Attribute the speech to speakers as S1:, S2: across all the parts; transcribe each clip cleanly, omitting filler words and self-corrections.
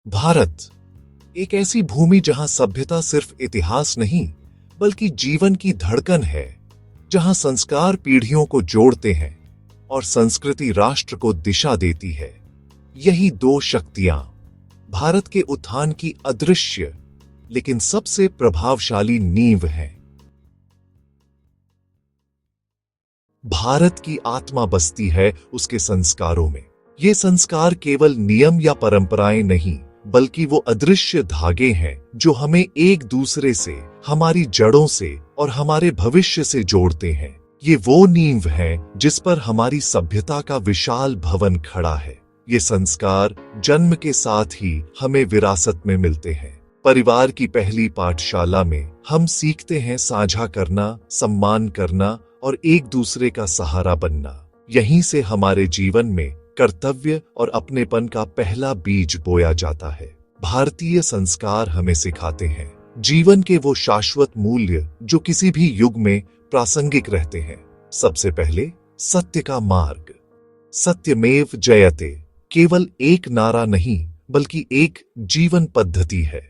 S1: भारत एक ऐसी भूमि जहां सभ्यता सिर्फ इतिहास नहीं बल्कि जीवन की धड़कन है, जहां संस्कार पीढ़ियों को जोड़ते हैं और संस्कृति राष्ट्र को दिशा देती है। यही दो शक्तियां भारत के उत्थान की अदृश्य लेकिन सबसे प्रभावशाली नींव हैं। भारत की आत्मा बसती है उसके संस्कारों में। ये संस्कार केवल नियम या परंपराएं नहीं बल्कि वो अदृश्य धागे हैं जो हमें एक दूसरे से, हमारी जड़ों से और हमारे भविष्य से जोड़ते हैं। ये वो नींव है जिस पर हमारी सभ्यता का विशाल भवन खड़ा है। ये संस्कार जन्म के साथ ही हमें विरासत में मिलते हैं। परिवार की पहली पाठशाला में हम सीखते हैं साझा करना, सम्मान करना और एक दूसरे का सहारा बनना। यहीं से हमारे जीवन में कर्तव्य और अपनेपन का पहला बीज बोया जाता है। भारतीय संस्कार हमें सिखाते हैं जीवन के वो शाश्वत मूल्य जो किसी भी युग में प्रासंगिक रहते हैं। सबसे पहले सत्य का मार्ग। सत्यमेव जयते केवल एक नारा नहीं बल्कि एक जीवन पद्धति है।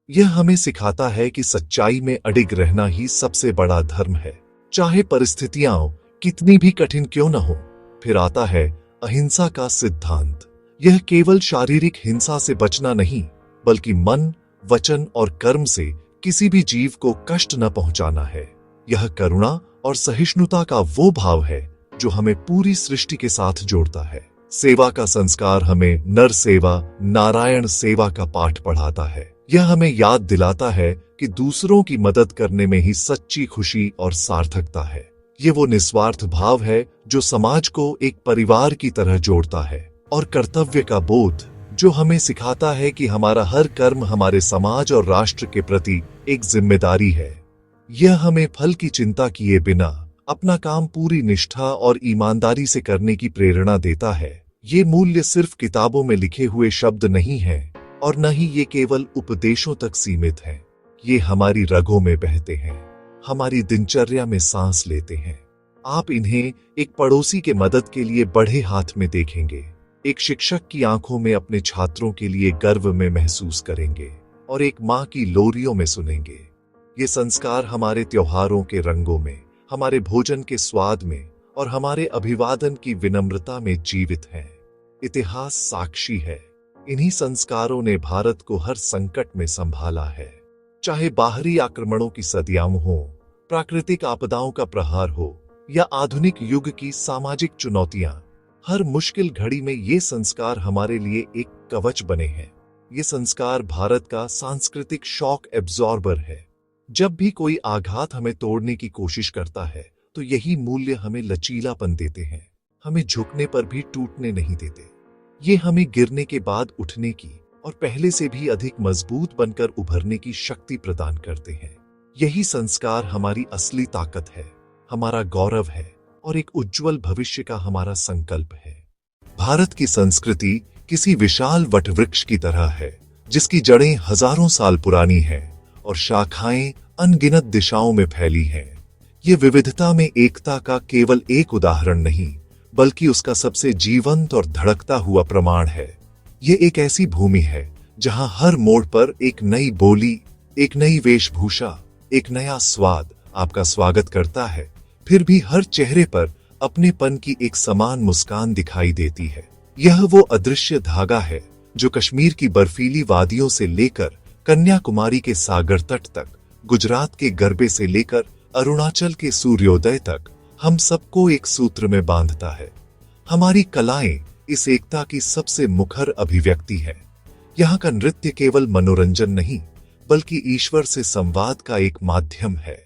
S1: यह हमें सिखाता है कि सच्चाई में अडिग रहना ही सबसे बड़ा धर्म है, चाहे परिस्थितियां कितनी भी कठिन क्यों न हो। फिर आता है अहिंसा का सिद्धांत। यह केवल शारीरिक हिंसा से बचना नहीं बल्कि मन, वचन और कर्म से किसी भी जीव को कष्ट न पहुंचाना है। यह करुणा और सहिष्णुता का वो भाव है जो हमें पूरी सृष्टि के साथ जोड़ता है। सेवा का संस्कार हमें नर सेवा, नारायण सेवा का पाठ पढ़ाता है। यह हमें याद दिलाता है कि दूसरों की मदद करने में ही सच्ची खुशी और सार्थकता है। ये वो निस्वार्थ भाव है जो समाज को एक परिवार की तरह जोड़ता है। और कर्तव्य का बोध जो हमें सिखाता है कि हमारा हर कर्म हमारे समाज और राष्ट्र के प्रति एक जिम्मेदारी है। यह हमें फल की चिंता किए बिना अपना काम पूरी निष्ठा और ईमानदारी से करने की प्रेरणा देता है। ये मूल्य सिर्फ किताबों में लिखे हुए शब्द नहीं हैं और न ही ये केवल उपदेशों तक सीमित हैं। ये हमारी रगों में बहते हैं, हमारी दिनचर्या में सांस लेते हैं। आप इन्हें एक पड़ोसी के मदद के लिए बढ़े हाथ में देखेंगे, एक शिक्षक की आंखों में अपने छात्रों के लिए गर्व में महसूस करेंगे और एक माँ की लोरियों में सुनेंगे। ये संस्कार हमारे त्योहारों के रंगों में, हमारे भोजन के स्वाद में और हमारे अभिवादन की विनम्रता में जीवित हैं। इतिहास साक्षी है, इन्हीं संस्कारों ने भारत को हर संकट में संभाला है। चाहे बाहरी आक्रमणों की सदियां हो, प्राकृतिक आपदाओं का प्रहार हो या आधुनिक युग की सामाजिक चुनौतियां, हर मुश्किल घड़ी में ये संस्कार हमारे लिए एक कवच बने हैं। ये संस्कार भारत का सांस्कृतिक शॉक एब्जॉर्बर है। जब भी कोई आघात हमें तोड़ने की कोशिश करता है तो यही मूल्य हमें लचीलापन देते हैं, हमें झुकने पर भी टूटने नहीं देते। ये हमें गिरने के बाद उठने की और पहले से भी अधिक मजबूत बनकर उभरने की शक्ति प्रदान करते हैं। यही संस्कार हमारी असली ताकत है, हमारा गौरव है और एक उज्जवल भविष्य का हमारा संकल्प है। भारत की संस्कृति किसी विशाल वटवृक्ष की तरह है जिसकी जड़ें हजारों साल पुरानी हैं और शाखाएं अनगिनत दिशाओं में फैली हैं। ये विविधता में एकता का केवल एक उदाहरण नहीं बल्कि उसका सबसे जीवंत और धड़कता हुआ प्रमाण है। ये एक ऐसी भूमि है जहां हर मोड़ पर एक नई बोली, एक नई वेशभूषा, एक नया स्वाद आपका स्वागत करता है। फिर भी हर चेहरे पर अपनेपन की एक समान मुस्कान दिखाई देती है। यह वो अदृश्य धागा है जो कश्मीर की बर्फीली वादियों से लेकर कन्याकुमारी के सागर तट तक, गुजरात के गरबे से लेकर अरुणाचल के सूर्योदय तक हम सबको एक सूत्र में बांधता है। हमारी कलाएं इस एकता की सबसे मुखर अभिव्यक्ति है। यहाँ का नृत्य केवल मनोरंजन नहीं बल्कि ईश्वर से संवाद का एक माध्यम है।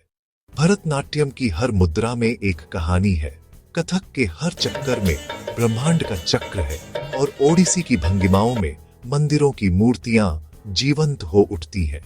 S1: भरतनाट्यम की हर मुद्रा में एक कहानी है, कथक के हर चक्कर में ब्रह्मांड का चक्र है और ओडिसी की भंगिमाओं में मंदिरों की मूर्तियां जीवंत हो उठती हैं।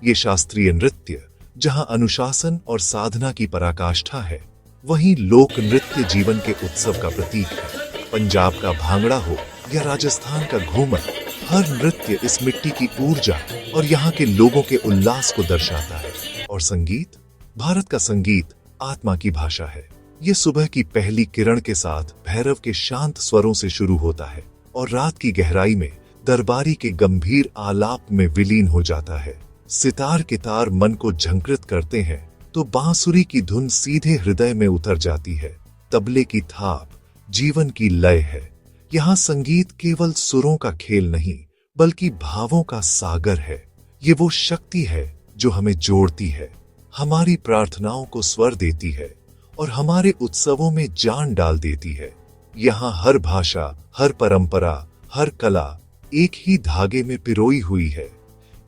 S1: ये शास्त्रीय नृत्य जहां अनुशासन और साधना की पराकाष्ठा है, वहीं लोक नृत्य जीवन के उत्सव का प्रतीक है। पंजाब का भांगड़ा हो या राजस्थान का घूमर, हर नृत्य इस मिट्टी की ऊर्जा और यहाँ के लोगों के उल्लास को दर्शाता है। और संगीत, भारत का संगीत आत्मा की भाषा है। ये सुबह की पहली किरण के साथ भैरव के शांत स्वरों से शुरू होता है और रात की गहराई में दरबारी के गंभीर आलाप में विलीन हो जाता है। सितार के तार मन को झंकृत करते हैं तो बांसुरी की धुन सीधे हृदय में उतर जाती है। तबले की थाप जीवन की लय है। यहाँ संगीत केवल सुरों का खेल नहीं बल्कि भावों का सागर है। ये वो शक्ति है जो हमें जोड़ती है, हमारी प्रार्थनाओं को स्वर देती है और हमारे उत्सवों में जान डाल देती है। यहाँ हर भाषा, हर परंपरा, हर कला एक ही धागे में पिरोई हुई है।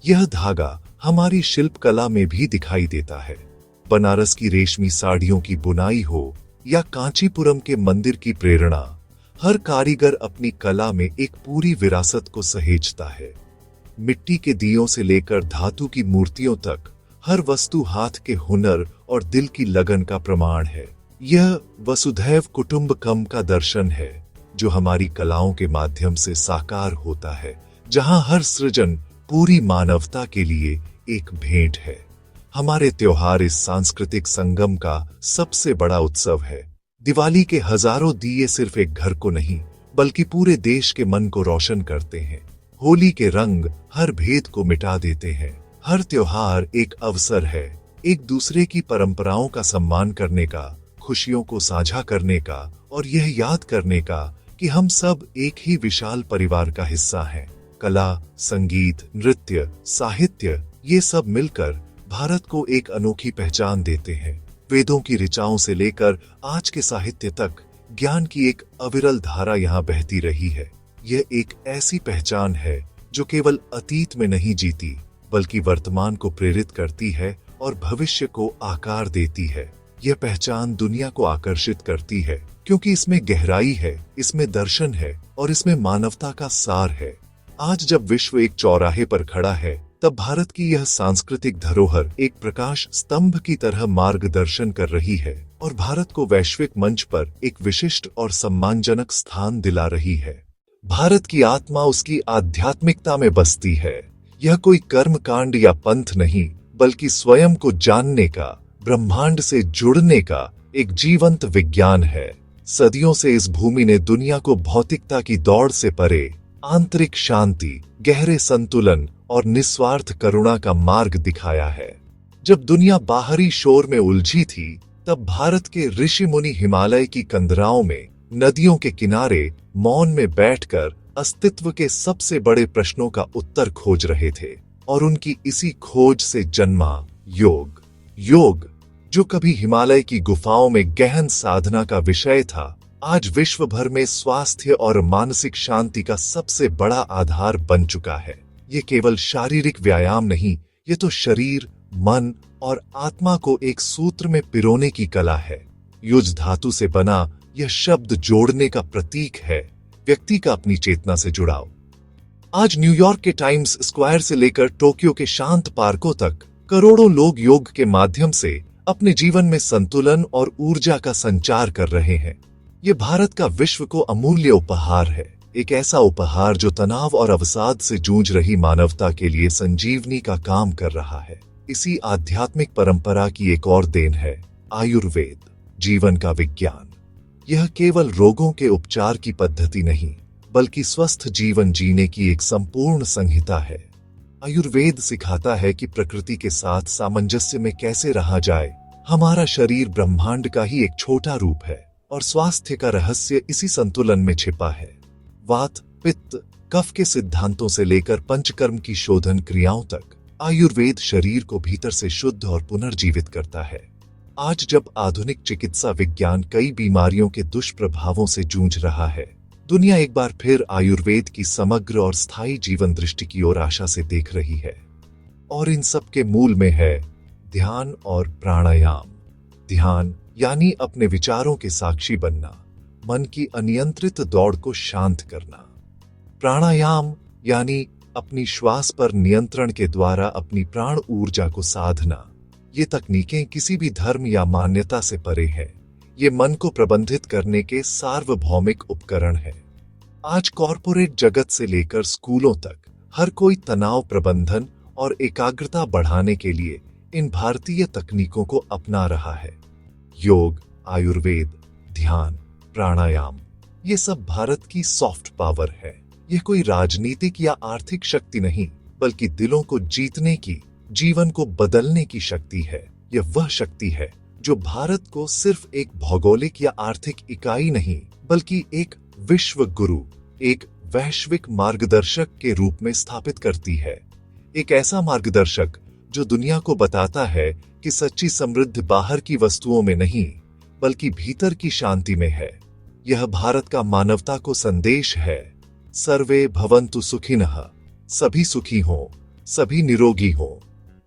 S1: यह धागा हमारी शिल्पकला में भी दिखाई देता है। बनारस की रेशमी साड़ियों की बुनाई हो या कांचीपुरम के मंदिर की प्रेरणा, हर कारीगर अपनी कला में एक पूरी विरासत को सहेजता है। मिट्टी के दियों से लेकर धातु की मूर्तियों तक हर वस्तु हाथ के हुनर और दिल की लगन का प्रमाण है। यह वसुधैव कुटुंबकम का दर्शन है जो हमारी कलाओं के माध्यम से साकार होता है, जहां हर सृजन पूरी मानवता के लिए एक भेंट है। हमारे त्योहार इस सांस्कृतिक संगम का सबसे बड़ा उत्सव है। दिवाली के हजारों दिए सिर्फ एक घर को नहीं बल्कि पूरे देश के मन को रोशन करते हैं। होली के रंग हर भेद को मिटा देते हैं। हर त्योहार एक अवसर है एक दूसरे की परंपराओं का सम्मान करने का, खुशियों को साझा करने का और यह याद करने का कि हम सब एक ही विशाल परिवार का हिस्सा हैं। कला, संगीत, नृत्य, साहित्य ये सब मिलकर भारत को एक अनोखी पहचान देते हैं। वेदों की ऋचाओं से लेकर आज के साहित्य तक ज्ञान की एक अविरल धारा यहाँ बहती रही है। यह एक ऐसी पहचान है जो केवल अतीत में नहीं जीती बल्कि वर्तमान को प्रेरित करती है और भविष्य को आकार देती है। यह पहचान दुनिया को आकर्षित करती है क्योंकि इसमें गहराई है, इसमें दर्शन है और इसमें मानवता का सार है। आज जब विश्व एक चौराहे पर खड़ा है तब भारत की यह सांस्कृतिक धरोहर एक प्रकाश स्तंभ की तरह मार्गदर्शन कर रही है और भारत को वैश्विक मंच पर एक विशिष्ट और सम्मानजनक स्थान दिला रही है। भारत की आत्मा उसकी आध्यात्मिकता में बसती है। यह कोई कर्मकांड या पंथ नहीं बल्कि स्वयं को जानने का, ब्रह्मांड से जुड़ने का एक जीवंत विज्ञान है। सदियों से इस भूमि ने दुनिया को भौतिकता की दौड़ से परे आंतरिक शांति, गहरे संतुलन और निस्वार्थ करुणा का मार्ग दिखाया है। जब दुनिया बाहरी शोर में उलझी थी तब भारत के ऋषि मुनि हिमालय की कंदराओं में, नदियों के किनारे मौन में बैठकर अस्तित्व के सबसे बड़े प्रश्नों का उत्तर खोज रहे थे और उनकी इसी खोज से जन्मा योग। योग जो कभी हिमालय की गुफाओं में गहन साधना का विषय था, आज विश्व भर में स्वास्थ्य और मानसिक शांति का सबसे बड़ा आधार बन चुका है। ये केवल शारीरिक व्यायाम नहीं, ये तो शरीर, मन और आत्मा को एक सूत्र में पिरोने की कला है। युज धातु से बना यह शब्द जोड़ने का प्रतीक है, व्यक्ति का अपनी चेतना से जुड़ाव। आज न्यूयॉर्क के टाइम्स स्क्वायर से लेकर टोक्यो के शांत पार्कों तक करोड़ों लोग योग के माध्यम से अपने जीवन में संतुलन और ऊर्जा का संचार कर रहे हैं। ये भारत का विश्व को अमूल्य उपहार है, एक ऐसा उपहार जो तनाव और अवसाद से जूझ रही मानवता के लिए संजीवनी का काम कर रहा है। इसी आध्यात्मिक परंपरा की एक और देन है आयुर्वेद, जीवन का विज्ञान। यह केवल रोगों के उपचार की पद्धति नहीं बल्कि स्वस्थ जीवन जीने की एक संपूर्ण संहिता है। आयुर्वेद सिखाता है कि प्रकृति के साथ सामंजस्य में कैसे रहा जाए। हमारा शरीर ब्रह्मांड का ही एक छोटा रूप है और स्वास्थ्य का रहस्य इसी संतुलन में छिपा है। वात, पित्त, कफ के सिद्धांतों से लेकर पंचकर्म की शोधन क्रियाओं तक आयुर्वेद शरीर को भीतर से शुद्ध और पुनर्जीवित करता है। आज जब आधुनिक चिकित्सा विज्ञान कई बीमारियों के दुष्प्रभावों से जूझ रहा है, दुनिया एक बार फिर आयुर्वेद की समग्र और स्थायी जीवन दृष्टि की ओर आशा से देख रही है। और इन सब के मूल में है ध्यान और प्राणायाम। ध्यान यानी अपने विचारों के साक्षी बनना, मन की अनियंत्रित दौड़ को शांत करना। प्राणायाम यानी अपनी श्वास पर नियंत्रण के द्वारा अपनी प्राण ऊर्जा को साधना। ये तकनीकें किसी भी धर्म या मान्यता से परे हैं। ये मन को प्रबंधित करने के सार्वभौमिक उपकरण हैं। आज कॉरपोरेट जगत से लेकर स्कूलों तक हर कोई तनाव प्रबंधन और एकाग्रता बढ़ाने के लिए इन भारतीय तकनीकों को अपना रहा है। योग, आयुर्वेद, ध्यान, प्राणायाम, ये सब भारत की सॉफ्ट पावर है। यह कोई राजनीतिक या आर्थिक शक्ति नहीं, बल्कि दिलों को जीतने की, जीवन को बदलने की शक्ति है। यह वह शक्ति है जो भारत को सिर्फ एक भौगोलिक या आर्थिक इकाई नहीं, बल्कि एक विश्व गुरु, एक वैश्विक मार्गदर्शक के रूप में स्थापित करती है। एक ऐसा मार्गदर्शक जो दुनिया को बताता है कि सच्ची समृद्धि बाहर की वस्तुओं में नहीं, बल्कि भीतर की शांति में है। यह भारत का मानवता को संदेश है, सर्वे भवन्तु सुखिनः, सभी सुखी हों, सभी निरोगी हों।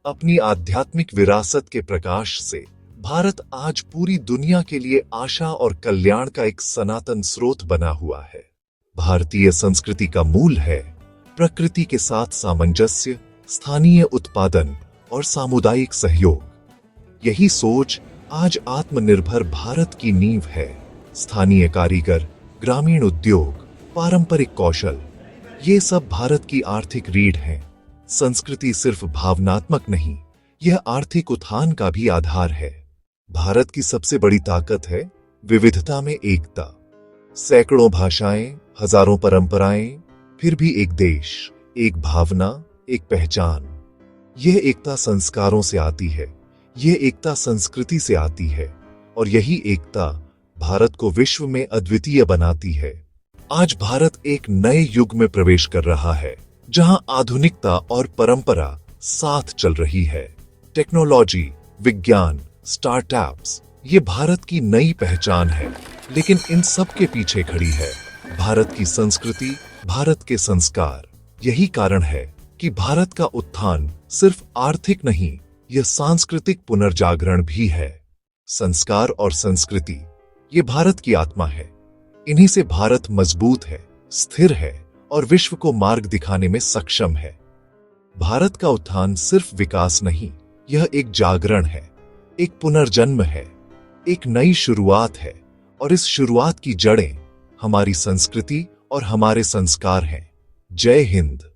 S1: अपनी आध्यात्मिक विरासत के प्रकाश से भारत आज पूरी दुनिया के लिए आशा और कल्याण का एक सनातन स्रोत बना हुआ है। भारतीय संस्कृति का मूल है प्रकृति के साथ सामंजस्य, स्थानीय उत्पादन और सामुदायिक सहयोग। यही सोच आज आत्मनिर्भर भारत की नींव है। स्थानीय कारीगर, ग्रामीण उद्योग, पारंपरिक कौशल, ये सब भारत की आर्थिक रीढ़ हैं। संस्कृति सिर्फ भावनात्मक नहीं, यह आर्थिक उत्थान का भी आधार है। भारत की सबसे बड़ी ताकत है विविधता में एकता। सैकड़ों भाषाएं, हजारों परंपराएं, फिर भी एक देश, एक भावना, एक पहचान। यह एकता संस्कारों से आती है, यह एकता संस्कृति से आती है, और यही एकता भारत को विश्व में अद्वितीय बनाती है। आज भारत एक नए युग में प्रवेश कर रहा है, जहां आधुनिकता और परंपरा साथ चल रही है। टेक्नोलॉजी, विज्ञान, स्टार्टअप्स, ये भारत की नई पहचान है, लेकिन इन सब के पीछे खड़ी है भारत की संस्कृति, भारत के संस्कार। यही कारण है कि भारत का उत्थान सिर्फ आर्थिक नहीं, यह सांस्कृतिक पुनर्जागरण भी है। संस्कार और संस्कृति, ये भारत की आत्मा है। इन्हीं से भारत मजबूत है, स्थिर है और विश्व को मार्ग दिखाने में सक्षम है। भारत का उत्थान सिर्फ विकास नहीं, यह एक जागरण है, एक पुनर्जन्म है, एक नई शुरुआत है, और इस शुरुआत की जड़ें हमारी संस्कृति और हमारे संस्कार हैं। जय हिंद।